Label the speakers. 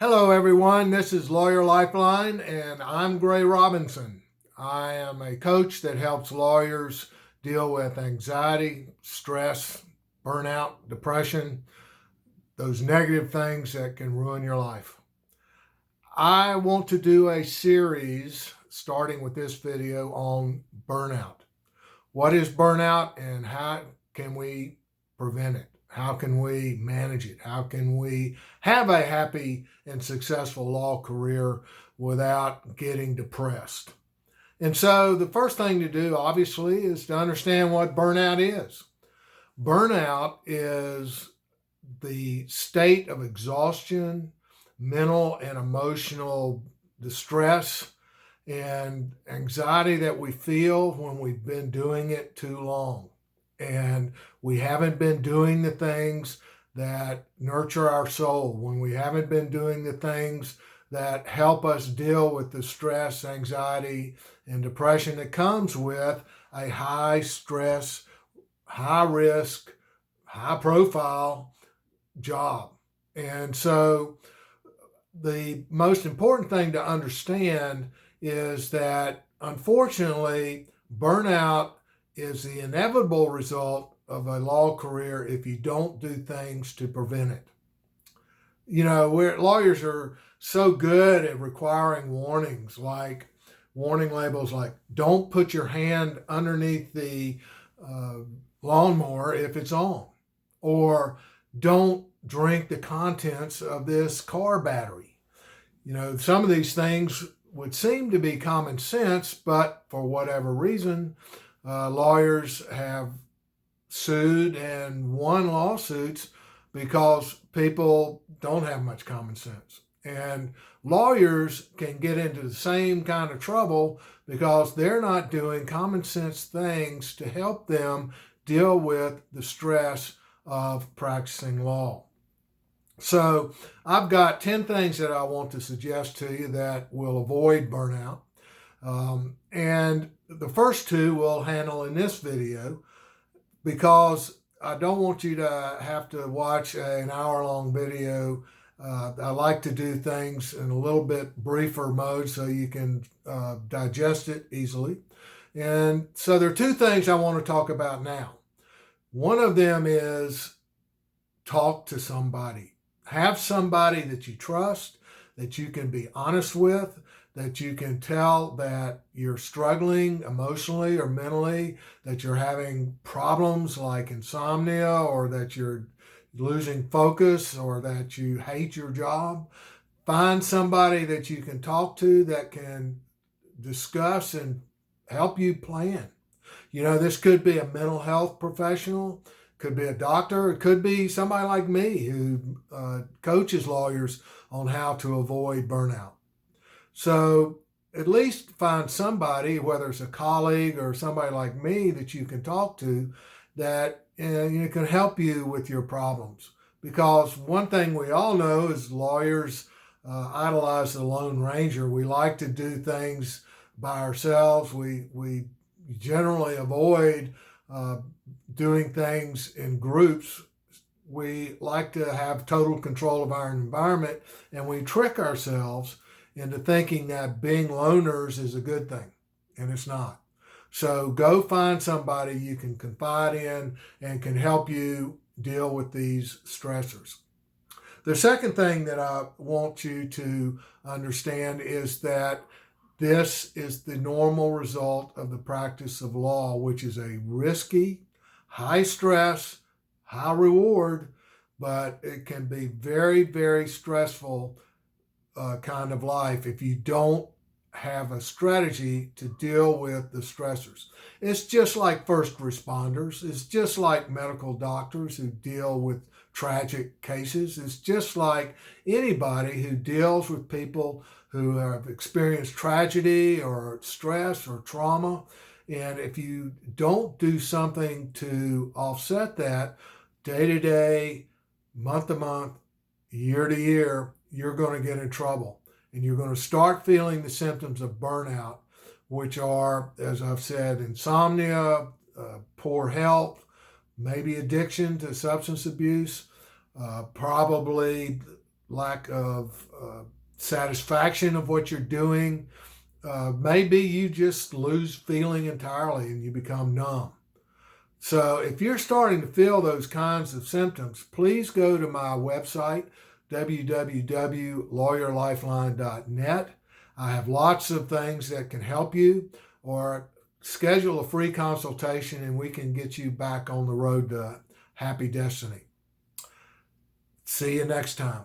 Speaker 1: Hello, everyone. This is Lawyer Lifeline, and I'm Gray Robinson. I am a coach that helps lawyers deal with anxiety, stress, burnout, depression, those negative things that can ruin your life. I want to do a series starting with this video on burnout. What is burnout and how can we prevent it? How can we manage it? How can we have a happy and successful law career without getting depressed? And so the first thing to do, obviously, is to understand what burnout is. Burnout is the state of exhaustion, mental and emotional distress, and anxiety that we feel when we've been doing it too long and we haven't been doing the things that nurture our soul, when we haven't been doing the things that help us deal with the stress, anxiety, and depression that comes with a high stress, high risk, high profile job. And so the most important thing to understand is that, unfortunately, burnout is the inevitable result of a law career if you don't do things to prevent it. You know, lawyers are so good at requiring warnings, like warning labels like "Don't put your hand underneath the lawnmower if it's on," or "Don't drink the contents of this car battery." You know, some of these things would seem to be common sense, but for whatever reason, lawyers have sued and won lawsuits because people don't have much common sense. And lawyers can get into the same kind of trouble because they're not doing common sense things to help them deal with the stress of practicing law. So I've got 10 things that I want to suggest to you that will avoid burnout. And the first two we'll handle in this video because I don't want you to have to watch an hour-long video. I like to do things in a little bit briefer mode so you can digest it easily. And so there are two things I want to talk about now. One of them is talk to somebody. Have somebody that you trust, that you can be honest with, that you can tell that you're struggling emotionally or mentally, that you're having problems like insomnia, or that you're losing focus, or that you hate your job. Find somebody that you can talk to that can discuss and help you plan. You know, this could be a mental health professional, could be a doctor, it could be somebody like me who coaches lawyers on how to avoid burnout. So at least find somebody, whether it's a colleague or somebody like me that you can talk to, that can help you with your problems. Because one thing we all know is lawyers idolize the Lone Ranger. We like to do things by ourselves. We generally avoid doing things in groups. We like to have total control of our environment, and we trick ourselves into thinking that being loners is a good thing, and it's not. So go find somebody you can confide in and can help you deal with these stressors. The second thing that I want you to understand is that this is the normal result of the practice of law, which is a risky, high stress, high reward, but it can be very, very stressful kind of life if you don't have a strategy to deal with the stressors. It's just like first responders. It's just like medical doctors who deal with tragic cases. It's just like anybody who deals with people who have experienced tragedy or stress or trauma. And if you don't do something to offset that day to day, month to month, year to year, you're going to get in trouble. And you're going to start feeling the symptoms of burnout, which are, as I've said, insomnia, poor health, maybe addiction to substance abuse, probably lack of satisfaction of what you're doing. Maybe you just lose feeling entirely and you become numb. So if you're starting to feel those kinds of symptoms, please go to my website, www.lawyerlifeline.net. I have lots of things that can help you, or schedule a free consultation and we can get you back on the road to happy destiny. See you next time.